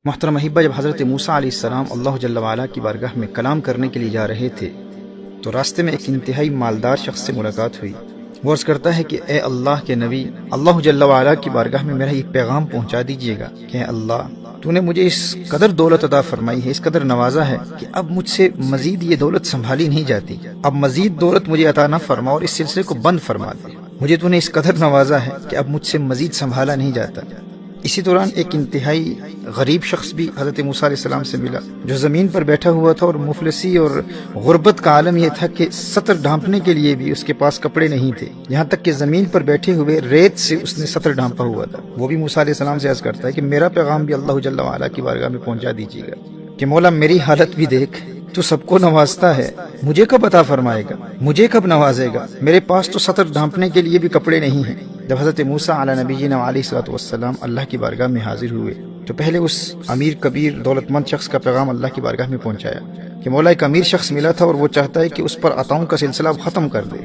محترم احبہ، جب حضرت موسیٰ علیہ السلام اللہ جل وعلا کی بارگاہ میں کلام کرنے کے لیے جا رہے تھے تو راستے میں ایک انتہائی مالدار شخص سے ملاقات ہوئی۔ وہ عرض کرتا ہے کہ اے اللہ کے نبی، اللہ جل وعلا کی بارگاہ میں میرا یہ پیغام پہنچا دیجیے گا کہ اے اللہ، تو نے مجھے اس قدر دولت عطا فرمائی ہے، اس قدر نوازا ہے کہ اب مجھ سے مزید یہ دولت سنبھالی نہیں جاتی۔ اب مزید دولت مجھے عطا نہ فرما اور اس سلسلے کو بند فرما دے۔ مجھے تو نے اس قدر نوازا ہے کہ اب مجھ سے مزید سنبھالا نہیں جاتا۔ اسی دوران ایک انتہائی غریب شخص بھی حضرت موسیٰ علیہ السلام سے ملا، جو زمین پر بیٹھا ہوا تھا اور مفلسی اور غربت کا عالم یہ تھا کہ سطر ڈھانپنے کے لیے بھی اس کے پاس کپڑے نہیں تھے، یہاں تک کہ زمین پر بیٹھے ہوئے ریت سے اس نے سطر ڈھانپا ہوا تھا۔ وہ بھی موسیٰ علیہ السلام سے عرض کرتا ہے کہ میرا پیغام بھی اللہ جل وعلا کی بارگاہ میں پہنچا دیجیے گا کہ مولا میری حالت بھی دیکھ، تو سب کو نوازتا ہے، مجھے کب عطا فرمائے گا، مجھے کب نوازے گا، میرے پاس تو سطر ڈھانپنے کے لیے بھی کپڑے نہیں ہیں۔ جب حضرت موسیٰ علی نبینا علیہ الصلوۃ والسلام اللہ کی بارگاہ میں حاضر ہوئے تو پہلے اس امیر کبیر دولت مند شخص کا پیغام اللہ کی بارگاہ میں پہنچایا کہ مولا ایک امیر شخص ملا تھا اور وہ چاہتا ہے کہ اس پر عطاؤں کا سلسلہ اب ختم کر دے۔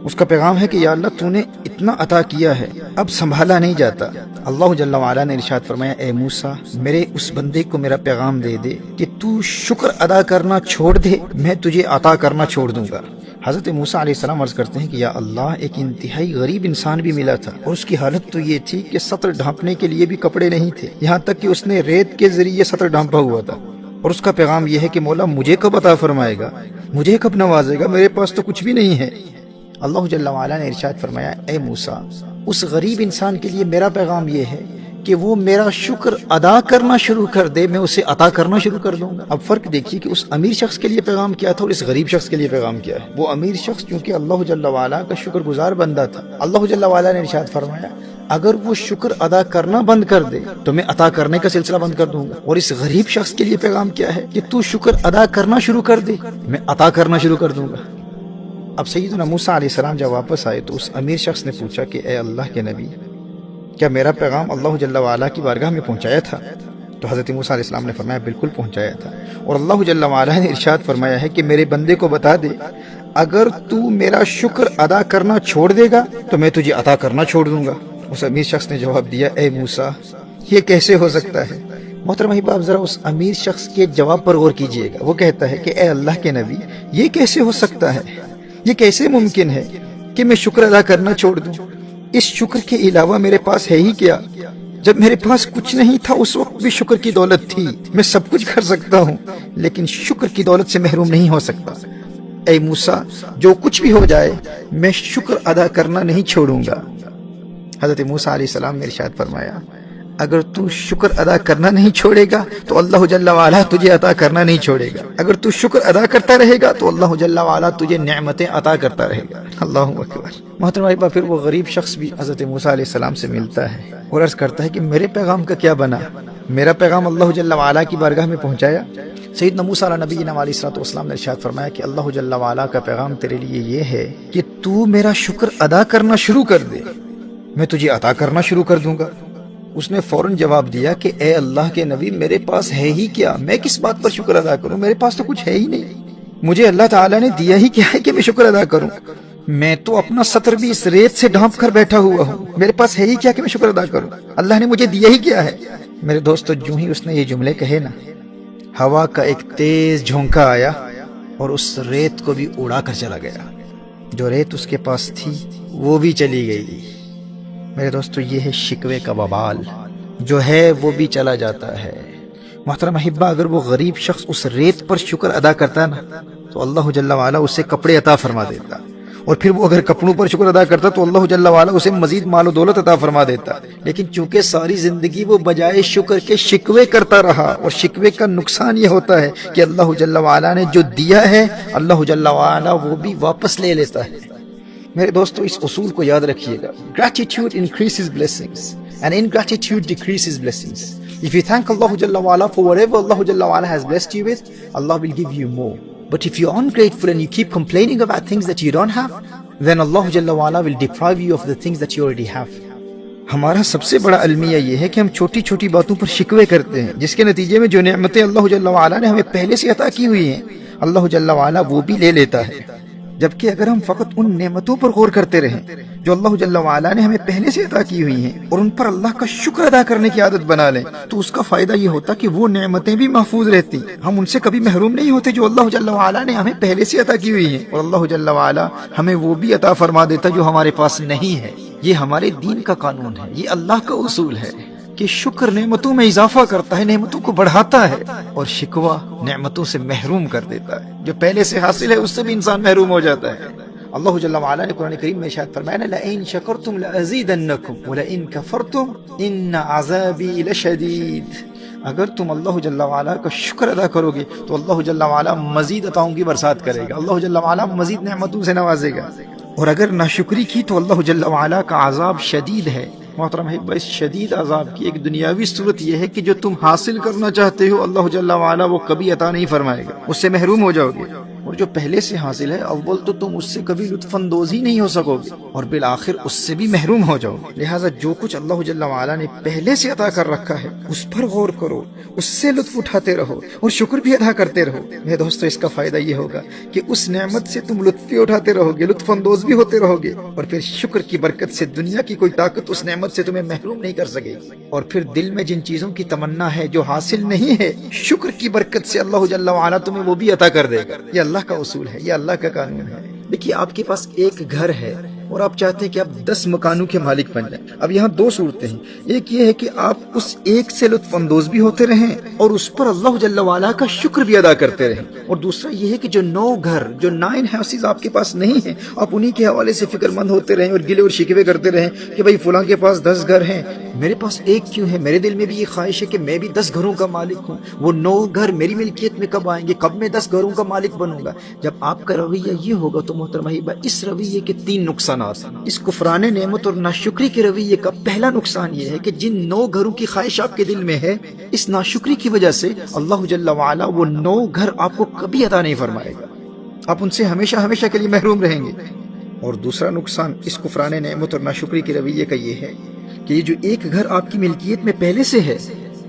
اس کا پیغام ہے کہ یا اللہ، تو نے اتنا عطا کیا ہے، اب سنبھالا نہیں جاتا۔ اللہ جل وعلا نے ارشاد فرمایا، اے موسیٰ، میرے اس بندے کو میرا پیغام دے دے کہ تو شکر ادا کرنا چھوڑ دے، میں تجھے عطا کرنا چھوڑ دوں گا۔ حضرت موسیٰ علیہ السلام عرض کرتے ہیں کہ یا اللہ، ایک انتہائی غریب انسان بھی ملا تھا اور اس کی حالت تو یہ تھی کہ سطر ڈھانپنے کے لیے بھی کپڑے نہیں تھے، یہاں تک کہ اس نے ریت کے ذریعے سطر ڈھانپا ہوا تھا، اور اس کا پیغام یہ ہے کہ مولا مجھے کب عطا فرمائے گا، مجھے کب نوازے گا، میرے پاس تو کچھ بھی نہیں ہے۔ اللہ جل وعلا نے ارشاد فرمایا، اے موسیٰ، اس غریب انسان کے لیے میرا پیغام یہ ہے کہ وہ میرا شکر ادا کرنا شروع کر دے، میں اسے عطا کرنا شروع کر دوں گا۔ اب فرق دیکھیے کہ اس امیر شخص کے لیے پیغام کیا تھا اور اس غریب شخص کے لیے پیغام کیا ہے۔ وہ امیر شخص کیونکہ اللہ جل وعلا کا شکر گزار بندہ تھا، اللہ جل وعلا نے ارشاد فرمایا اگر وہ شکر ادا کرنا بند کر دے تو میں عطا کرنے کا سلسلہ بند کر دوں گا۔ اور اس غریب شخص کے لیے پیغام کیا ہے کہ تو شکر ادا کرنا شروع کر دے، میں عطا کرنا شروع کر دوں گا۔ اب سیدنا موسیٰ علیہ السلام جب واپس آئے تو اس امیر شخص نے پوچھا کہ اے اللہ کے نبی، کیا میرا پیغام اللہ جل وعلا کی بارگاہ میں پہنچایا تھا؟ تو حضرت موسیٰ علیہ السلام نے فرمایا بالکل پہنچایا تھا، اور اللہ جل وعلا نے ارشاد فرمایا ہے کہ میرے بندے کو بتا دے اگر تو میرا شکر ادا کرنا چھوڑ دے گا تو میں تجھے عطا کرنا چھوڑ دوں گا۔ اس امیر شخص نے جواب دیا، اے موسیٰ، یہ کیسے ہو سکتا ہے؟ محترم احباب، آپ ذرا اس امیر شخص کے جواب پر غور کیجئے گا۔ وہ کہتا ہے کہ اے اللہ کے نبی، یہ کیسے ہو سکتا ہے، یہ کیسے ممکن ہے کہ میں شکر ادا کرنا چھوڑ دوں؟ اس شکر کے علاوہ میرے پاس ہے ہی کیا؟ جب میرے پاس کچھ نہیں تھا اس وقت بھی شکر کی دولت تھی، میں سب کچھ کر سکتا ہوں لیکن شکر کی دولت سے محروم نہیں ہو سکتا۔ اے موسیٰ، جو کچھ بھی ہو جائے میں شکر ادا کرنا نہیں چھوڑوں گا۔ حضرت موسیٰ علیہ السلام نے ارشاد فرمایا اگر تو شکر ادا کرنا نہیں چھوڑے گا تو اللہ جل وعلا تجھے عطا کرنا نہیں چھوڑے گا، اگر تو شکر ادا کرتا رہے گا تو اللہ جل وعلا تجھے نعمتیں عطا کرتا رہے گا۔ اللہ اکبر۔ محترم احباب، پھر وہ غریب شخص بھی حضرت موسیٰ علیہ السلام سے ملتا ہے اور عرض کرتا ہے کہ میرے پیغام کا کیا بنا، میرا پیغام اللہ جل وعلا کی بارگاہ میں پہنچایا؟ سیدنا موسیٰ علیہ نبینا علیہ الصلوۃ والسلام نے ارشاد فرمایا کہ اللہ جل وعلا کا پیغام تیرے لیے یہ ہے کہ تو میرا شکر ادا کرنا شروع کر دے، میں تجھے عطا کرنا شروع کر دوں گا۔ اس نے فوراً جواب دیا کہ اے اللہ کے نبی، میرے پاس ہے ہی کیا، میں کس بات پر شکر ادا کروں، میرے پاس تو کچھ ہے ہی نہیں، مجھے اللہ تعالیٰ نے دیا ہی کیا ہے کہ میں شکر ادا کروں؟ میں تو اپنا سطر بھی اس ریت سے ڈھانپ کر بیٹھا ہوا ہوں، میرے پاس ہے ہی کیا کہ میں شکر ادا کروں؟ اللہ نے مجھے دیا ہی کیا ہے؟ میرے دوستو، جو ہی اس نے یہ جملے کہے نا، ہوا کا ایک تیز جھونکا آیا اور اس ریت کو بھی اڑا کر چلا گیا۔ جو ریت اس کے پاس تھی وہ بھی چلی گئی۔ میرے دوستو، یہ ہے شکوے کا وبال، جو ہے وہ بھی چلا جاتا ہے۔ محترم احبہ، اگر وہ غریب شخص اس ریت پر شکر ادا کرتا نا تو اللہ جل وعلا اسے کپڑے عطا فرما دیتا، اور پھر وہ اگر کپڑوں پر شکر ادا کرتا تو اللہ جل وعلا اسے مزید مال و دولت عطا فرما دیتا۔ لیکن چونکہ ساری زندگی وہ بجائے شکر کے شکوے کرتا رہا، اور شکوے کا نقصان یہ ہوتا ہے کہ اللہ جل وعلا نے جو دیا ہے اللہ جل وعلا وہ بھی واپس لے لیتا ہے۔ میرے دوستو، اس اصول کو یاد رکھیے گا، gratitude increases blessings and ingratitude decreases blessings. If you thank Allah Jalla wa'ala for whatever Allah Jalla wa'ala has blessed you with, Allah will give you more. But if you're ungrateful and you keep complaining about things that you don't have, then Allah Jalla wa'ala will deprive you of the things that you already have. ہمارا سب سے بڑا المیہ یہ ہے کہ ہم چھوٹی چھوٹی باتوں پر شکوے کرتے ہیں، جس کے نتیجے میں جو نعمتیں اللہ جل وعلا نے ہمیں پہلے سے عطا کی ہوئی ہیں اللہ جل وعلا وہ بھی لے لیتا ہے۔ جبکہ اگر ہم فقط ان نعمتوں پر غور کرتے رہیں جو اللہ جل وعلا نے ہمیں پہلے سے عطا کی ہوئی ہیں اور ان پر اللہ کا شکر ادا کرنے کی عادت بنا لیں تو اس کا فائدہ یہ ہوتا کہ وہ نعمتیں بھی محفوظ رہتی، ہم ان سے کبھی محروم نہیں ہوتے جو اللہ جل وعلا نے ہمیں پہلے سے عطا کی ہوئی ہیں، اور اللہ جل وعلا ہمیں وہ بھی عطا فرما دیتا جو ہمارے پاس نہیں ہے۔ یہ ہمارے دین کا قانون ہے، یہ اللہ کا اصول ہے کہ شکر نعمتوں میں اضافہ کرتا ہے، نعمتوں کو بڑھاتا ہے، اور شکوہ نعمتوں سے محروم کر دیتا ہے، جو پہلے سے حاصل ہے اس سے بھی انسان محروم ہو جاتا ہے۔ اللہ جل وعلا نے قرآن کریم میں ارشاد فرمایا لَئِن شَكَرْتُمْ لَأَزِيدَنَّكُمْ وَلَئِن كَفَرْتُمْ إِنَّ عَذَابِي لَشَدِيدٌ۔ اگر تم اللہ جل وعلا کا شکر ادا کرو گے تو اللہ جل وعلا مزید عطاؤں کی برسات کرے گا، اللہ جل وعلا مزید نعمتوں سے نوازے گا، اور اگر ناشکری کی تو اللہ جل وعلا کا عذاب شدید ہے۔ محترم ہے، اس شدید عذاب کی ایک دنیاوی صورت یہ ہے کہ جو تم حاصل کرنا چاہتے ہو اللہ جل وعلا وہ کبھی عطا نہیں فرمائے گا، اس سے محروم ہو جاؤ گے، اور جو پہلے سے حاصل ہے اول تو تم اس سے کبھی لطف اندوز ہی نہیں ہو سکو گے، اور بالآخر اس سے بھی محروم ہو جاؤ گے۔ لہٰذا جو کچھ اللہ جل وعلا نے پہلے سے عطا کر رکھا ہے اس پر غور کرو، اس سے لطف اٹھاتے رہو اور شکر بھی ادا کرتے رہو۔ میرے دوستو، اس کا فائدہ یہ ہوگا کہ اس نعمت سے تم لطف بھی اٹھاتے رہو گے، لطف اندوز بھی ہوتے رہو گے، اور پھر شکر کی برکت سے دنیا کی کوئی طاقت اس نعمت سے تمہیں محروم نہیں کر سکے گی، اور پھر دل میں جن چیزوں کی تمنا ہے جو حاصل نہیں ہے، شکر کی برکت سے اللہ جل وعلا تمہیں وہ بھی عطا کر دے گا۔ یہ اللہ کا اصول ہے، یہ اللہ کا قانون ہے۔ دیکھیے، آپ کے پاس ایک گھر ہے اور آپ چاہتے ہیں کہ آپ 10 مکانوں کے مالک بن جائیں۔ اب یہاں دو صورتیں ہیں، ایک یہ ہے کہ آپ اس ایک سے لطف اندوز بھی ہوتے رہیں اور اس پر اللہ جل وعلا کا شکر بھی ادا کرتے رہیں، اور دوسرا یہ ہے کہ جو 9 گھر، جو 9 ہاؤسز آپ کے پاس نہیں ہیں، آپ انہی کے حوالے سے فکر مند ہوتے رہیں اور گلے اور شکوے کرتے رہیں کہ بھئی فلاں کے پاس 10 گھر ہیں، میرے پاس ایک کیوں ہے؟ میرے دل میں بھی یہ خواہش ہے کہ میں بھی 10 گھروں کا مالک ہوں، وہ 9 گھر میری ملکیت میں کب آئیں گے، کب میں 10 گھروں کا مالک بنوں گا۔ جب آپ کا رویہ یہ ہوگا تو محترم احبہ، اس رویے کے 3 نقصانات ہیں۔ اس کفران نعمت اور ناشکری کے رویے کا پہلا نقصان یہ ہے کہ جن 9 گھروں کی خواہش آپ کے دل میں ہے، اس ناشکری کی وجہ سے اللہ جل وعلا وہ 9 گھر آپ کو کبھی عطا نہیں فرمائے گا، آپ ان سے ہمیشہ ہمیشہ کے لیے محروم رہیں گے۔ اور دوسرا نقصان اس کفران نعمت اور ناشکری کے رویے کا یہ ہے کہ یہ جو ایک گھر آپ کی ملکیت میں پہلے سے ہے،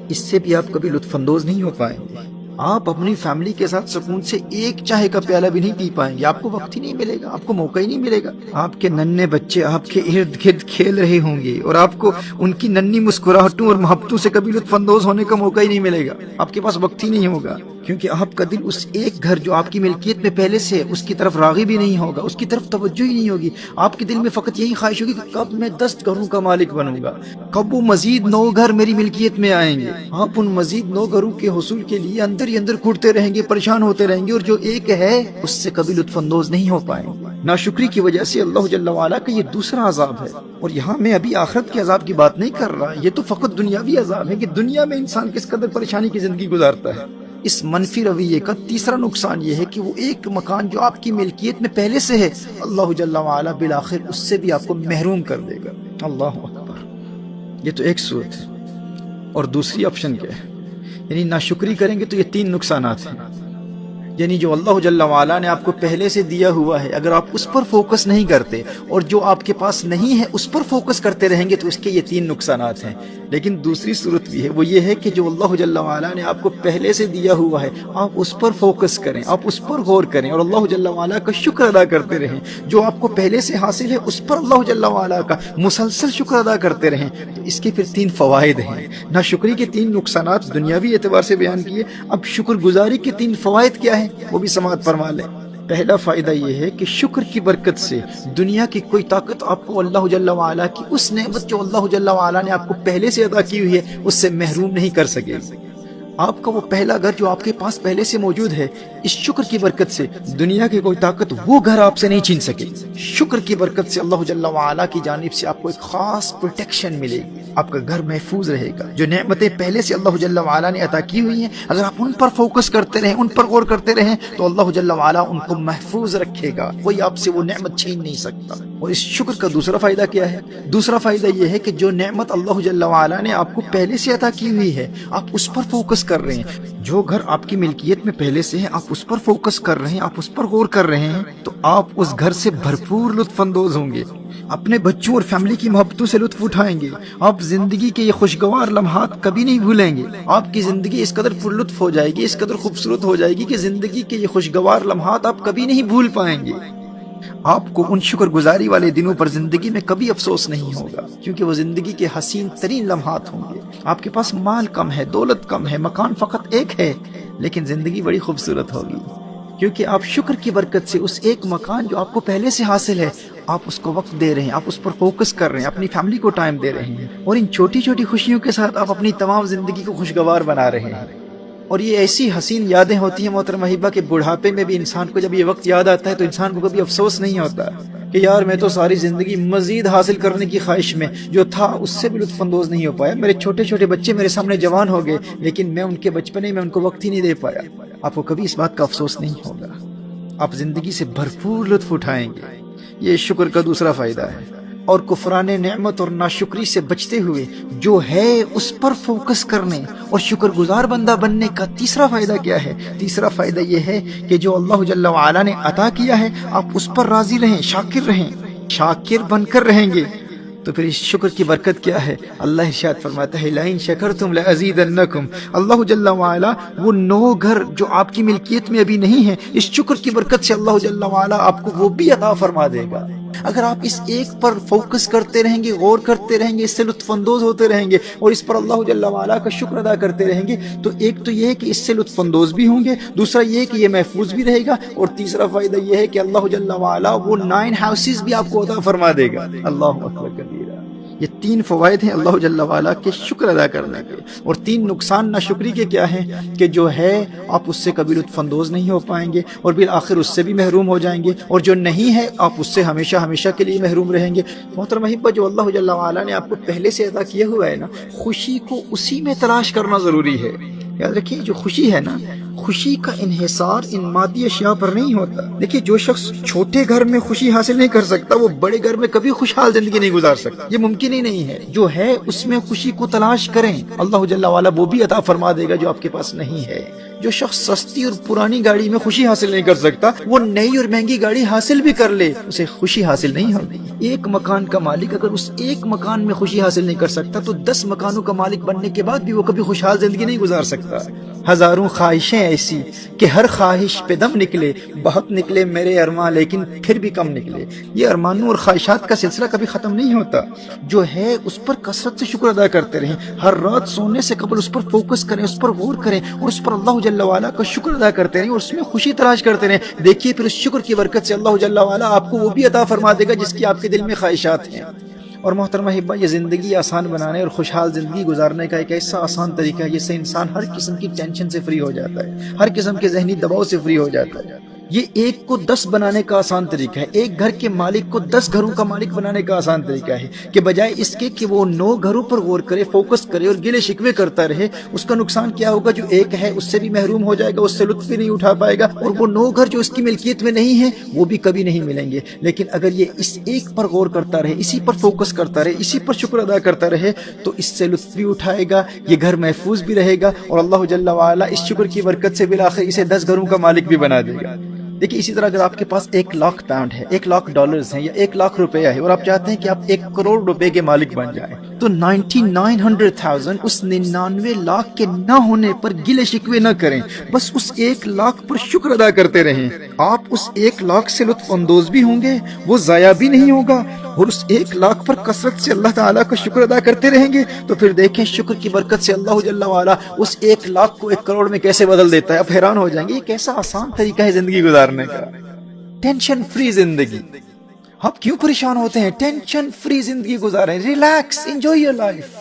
اس سے بھی آپ کبھی لطف اندوز نہیں ہو پائیں گے، آپ اپنی فیملی کے ساتھ سکون سے ایک چائے کا پیالہ بھی نہیں پی پائیں گے، آپ کو وقت ہی نہیں ملے گا، آپ کو موقع ہی نہیں ملے گا۔ آپ کے ننھے بچے آپ کے ارد گرد کھیل رہے ہوں گے اور آپ کو ان کی ننھی مسکراہٹوں اور محبتوں سے کبھی لطف اندوز ہونے کا موقع ہی نہیں ملے گا، آپ کے پاس وقت ہی نہیں ہوگا، کیونکہ آپ کا دل اس ایک گھر جو آپ کی ملکیت میں پہلے سے ہے اس کی طرف راغب ہی نہیں ہوگا، اس کی طرف توجہ ہی نہیں ہوگی۔ آپ کے دل میں فقط یہی خواہش ہوگی کہ کب میں 10 گھروں کا مالک بنوں گا، کب وہ مزید 9 گھر میری ملکیت میں آئیں گے۔ آپ ان مزید 9 گھروں کے حصول کے لیے اندر ہی اندر کھوٹتے رہیں گے، پریشان ہوتے رہیں گے، اور جو ایک ہے اس سے کبھی لطف اندوز نہیں ہو پائیں گے۔ ناشکری کی وجہ سے اللہ جل وعلا کا یہ دوسرا عذاب ہے، اور یہاں میں ابھی آخرت کے عذاب کی بات نہیں کر رہا، یہ تو فقط دنیاوی عذاب ہے کہ دنیا میں انسان کس قدر پریشانی کی زندگی گزارتا ہے۔ اس منفی رویے کا تیسرا نقصان یہ ہے کہ وہ ایک مکان جو آپ کی ملکیت میں پہلے سے ہے، اللہ جل وعلا بالآخر اس سے بھی آپ کو محروم کر دے گا۔ اللہ اکبر! یہ تو ایک صورت ہے، اور دوسری آپشن کیا ہے؟ یعنی ناشکری کریں گے تو یہ 3 نقصانات ہیں، یعنی جو اللہ جل وعلا نے آپ کو پہلے سے دیا ہوا ہے اگر آپ اس پر فوکس نہیں کرتے اور جو آپ کے پاس نہیں ہے اس پر فوکس کرتے رہیں گے تو اس کے یہ 3 نقصانات ہیں۔ لیکن دوسری صورت بھی ہے، وہ یہ ہے کہ جو اللہ جل وعلا نے آپ کو پہلے سے دیا ہوا ہے آپ اس پر فوکس کریں، آپ اس پر غور کریں اور اللہ جل وعلا کا شکر ادا کرتے رہیں۔ جو آپ کو پہلے سے حاصل ہے اس پر اللہ جل وعلا کا مسلسل شکر ادا کرتے رہیں۔ تو اس کے پھر 3 فوائد ہیں۔ ناشکری کے 3 نقصانات دنیاوی اعتبار سے بیان کیے، اب شکر گزاری کے 3 فوائد کیا ہیں وہ بھی سماعت فرما لیں۔ پہلا فائدہ یہ ہے کہ شکر کی برکت سے دنیا کی کوئی طاقت آپ کو اللہ جل وعلا کی اس نعمت جو اللہ جل وعلا نے آپ کو پہلے سے عطا کی ہوئی ہے اس سے محروم نہیں کر سکے گی۔ آپ کا وہ پہلا گھر جو آپ کے پاس پہلے سے موجود ہے، اس شکر کی برکت سے دنیا کی کوئی طاقت وہ گھر آپ سے نہیں چھین سکے۔ شکر کی برکت سے اللہ جل وعلا کی جانب سے آپ کو ایک خاص پروٹیکشن ملے گی، آپ کا گھر محفوظ رہے گا۔ جو نعمتیں پہلے سے اللہ جل وعلا نے عطا کی ہوئی ہیں اگر آپ ان پر فوکس کرتے رہیں، ان پر غور کرتے رہیں تو اللہ جل وعلا ان کو محفوظ رکھے گا، کوئی آپ سے وہ نعمت چھین نہیں سکتا۔ اور اس شکر کا دوسرا فائدہ کیا ہے؟ دوسرا فائدہ یہ ہے کہ جو نعمت اللہ جل وعلا نے آپ کو پہلے سے عطا کی ہوئی ہے آپ اس پر فوکس کر رہے ہیں۔ جو گھر آپ کی ملکیت میں پہلے سے ہے آپ اس پر فوکس کر رہے ہیں، آپ اس پر غور کر رہے ہیں تو آپ اس گھر سے بھرپور لطف اندوز ہوں گے، اپنے بچوں اور فیملی کی محبتوں سے لطف اٹھائیں گے، آپ زندگی کے یہ خوشگوار لمحات کبھی نہیں بھولیں گے۔ آپ کی زندگی اس قدر پر لطف ہو جائے گی، اس قدر خوبصورت ہو جائے گی کہ زندگی کے یہ خوشگوار لمحات آپ کبھی نہیں بھول پائیں گے۔ آپ کو ان شکر گزاری والے دنوں پر زندگی میں کبھی افسوس نہیں ہوگا، کیونکہ وہ زندگی کے حسین ترین لمحات ہوں گے۔ آپ کے پاس مال کم ہے، دولت کم ہے، مکان فقط ایک ہے، لیکن زندگی بڑی خوبصورت ہوگی، کیونکہ آپ شکر کی برکت سے اس ایک مکان جو آپ کو پہلے سے حاصل ہے، آپ اس کو وقت دے رہے ہیں، آپ اس پر فوکس کر رہے ہیں، اپنی فیملی کو ٹائم دے رہے ہیں، اور ان چھوٹی چھوٹی خوشیوں کے ساتھ آپ اپنی تمام زندگی کو خوشگوار بنا رہے ہیں۔ اور یہ ایسی حسین یادیں ہوتی ہیں محترم حبیبہ کہ بڑھاپے میں بھی انسان کو جب یہ وقت یاد آتا ہے تو انسان کو کبھی افسوس نہیں ہوتا کہ یار میں تو ساری زندگی مزید حاصل کرنے کی خواہش میں جو تھا اس سے بھی لطف اندوز نہیں ہو پایا، میرے چھوٹے چھوٹے بچے میرے سامنے جوان ہو گئے لیکن میں ان کے بچپنے میں ان کو وقت ہی نہیں دے پایا۔ آپ کو کبھی اس بات کا افسوس نہیں ہوگا، آپ زندگی سے بھرپور لطف اٹھائیں گے۔ یہ شکر کا دوسرا فائدہ ہے۔ اور کفران نعمت اور ناشکری سے بچتے ہوئے جو ہے اس پر فوکس کرنے اور شکر گزار بندہ بننے کا تیسرا فائدہ کیا ہے؟ تیسرا فائدہ یہ ہے کہ جو اللہ جل وعلا نے عطا کیا ہے آپ اس پر راضی رہیں، شاکر رہیں، شاکر بن کر رہیں گے۔ تو پھر اس شکر کی برکت کیا ہے؟ اللہ ارشاد فرماتا ہے لَئِن شَكَرْتُمْ لَأَزِيدَنَّكُمْ۔ اللہ جل وعلا وہ 9 گھر جو آپ کی ملکیت میں ابھی نہیں ہیں، اس شکر کی برکت سے اللہ جل وعلا آپ کو وہ بھی عطا فرما دے گا۔ اگر آپ اس ایک پر فوکس کرتے رہیں گے، غور کرتے رہیں گے، اس سے لطف اندوز ہوتے رہیں گے اور اس پر اللہ جل وعلا کا شکر ادا کرتے رہیں گے، تو ایک تو یہ ہے کہ اس سے لطف اندوز بھی ہوں گے، دوسرا یہ ہے کہ یہ محفوظ بھی رہے گا، اور تیسرا فائدہ یہ ہے کہ اللہ جل وعلا وہ 9 ہاؤسز بھی آپ کو عطا فرما دے گا۔ اللہ اکبر کبیرہ۔ یہ 3 فوائد ہیں اللہ جل وعلا کے شکر ادا کرنے کے، اور 3 نقصان ناشکری کے کیا ہیں کہ جو ہے آپ اس سے کبھی لطف اندوز نہیں ہو پائیں گے اور بالآخر اس سے بھی محروم ہو جائیں گے، اور جو نہیں ہے آپ اس سے ہمیشہ ہمیشہ کے لیے محروم رہیں گے۔ محترم احبہ، جو اللہ جل وعلا نے آپ کو پہلے سے عطا کیا ہوا ہے نا، خوشی کو اسی میں تلاش کرنا ضروری ہے۔ یاد رکھیے جو خوشی ہے نا، خوشی کا انحصار ان مادی اشیاء پر نہیں ہوتا۔ دیکھیے جو شخص چھوٹے گھر میں خوشی حاصل نہیں کر سکتا وہ بڑے گھر میں کبھی خوشحال زندگی نہیں گزار سکتا، یہ ممکن ہی نہیں ہے۔ جو ہے اس میں خوشی کو تلاش کریں، اللہ جل وعلا وہ بھی عطا فرما دے گا جو آپ کے پاس نہیں ہے۔ جو شخص سستی اور پرانی گاڑی میں خوشی حاصل نہیں کر سکتا وہ نئی اور مہنگی گاڑی حاصل بھی کر لے، اسے خوشی حاصل نہیں ہوگی۔ ایک مکان کا مالک اگر اس ایک مکان میں خوشی حاصل نہیں کر سکتا تو 10 مکانوں کا مالک بننے کے بعد بھی وہ کبھی خوشحال زندگی نہیں گزار سکتا۔ ہزاروں خواہشیں ایسی کہ ہر خواہش پہ دم نکلے، بہت نکلے میرے ارمان لیکن پھر بھی کم نکلے۔ یہ ارمانوں اور خواہشات کا سلسلہ کبھی ختم نہیں ہوتا۔ جو ہے اس پر کثرت سے شکر ادا کرتے رہیں، ہر رات سونے سے قبل اس پر فوکس کریں، اس پر غور کریں اور اس پر اللہ جل وعلا کا شکر ادا کرتے رہیں اور اس میں خوشی تلاش کرتے رہیں۔ دیکھیے پھر اس شکر کی برکت سے اللہ جل وعلا آپ کو وہ بھی عطا فرما دے گا جس کی آپ کے دل میں خواہشات ہیں۔ اور محترم احبہ، یہ زندگی آسان بنانے اور خوشحال زندگی گزارنے کا ایک ایسا آسان طریقہ ہے جس سے انسان ہر قسم کی ٹینشن سے فری ہو جاتا ہے، ہر قسم کے ذہنی دباؤ سے فری ہو جاتا ہے۔ یہ 1 کو 10 بنانے کا آسان طریقہ ہے، ایک گھر کے مالک کو 10 گھروں کا مالک بنانے کا آسان طریقہ ہے، کہ بجائے اس کے کہ وہ 9 گھروں پر غور کرے، فوکس کرے اور گلے شکوے کرتا رہے، اس کا نقصان کیا ہوگا؟ جو ایک ہے اس سے بھی محروم ہو جائے گا، اس سے لطف بھی نہیں اٹھا پائے گا، اور وہ 9 گھر جو اس کی ملکیت میں نہیں ہیں وہ بھی کبھی نہیں ملیں گے۔ لیکن اگر یہ اس ایک پر غور کرتا رہے، اسی پر فوکس کرتا رہے، اسی پر شکر ادا کرتا رہے تو اس سے لطف بھی اٹھائے گا، یہ گھر محفوظ بھی رہے گا، اور اللہ جل وعلا اس شکر کی برکت سے بالآخر اسے 10 گھروں کا مالک بھی بنا دے گا۔ دیکھیے اسی طرح اگر آپ کے پاس 1 لاکھ پاؤنڈ ہے، 1 لاکھ ڈالرز ہیں یا 1 لاکھ روپیہ ہے اور آپ چاہتے ہیں کہ آپ 1 کروڑ روپے کے مالک بن جائیں تو 99,100,000 اس 99 لاکھ کے نہ ہونے پر گلے شکوے نہ کریں، بس اس 1 لاکھ پر شکر ادا کرتے رہیں۔ آپ اس 1 لاکھ سے لطف اندوز بھی ہوں گے، وہ ضائع بھی نہیں ہوگا، اور اس 1 لاکھ پر کثرت سے اللہ تعالیٰ کا شکر ادا کرتے رہیں گے تو پھر دیکھیں شکر کی برکت سے اللہ جل وعلا اس 1 لاکھ کو 1 کروڑ میں کیسے بدل دیتا ہے۔ آپ حیران ہو جائیں گے یہ کیسا آسان طریقہ ہے زندگی گزارنے کا، ٹینشن فری زندگی۔ آپ کیوں پریشان ہوتے ہیں؟ ٹینشن فری زندگی گزاریں، ریلیکس، انجوائے یور لائف۔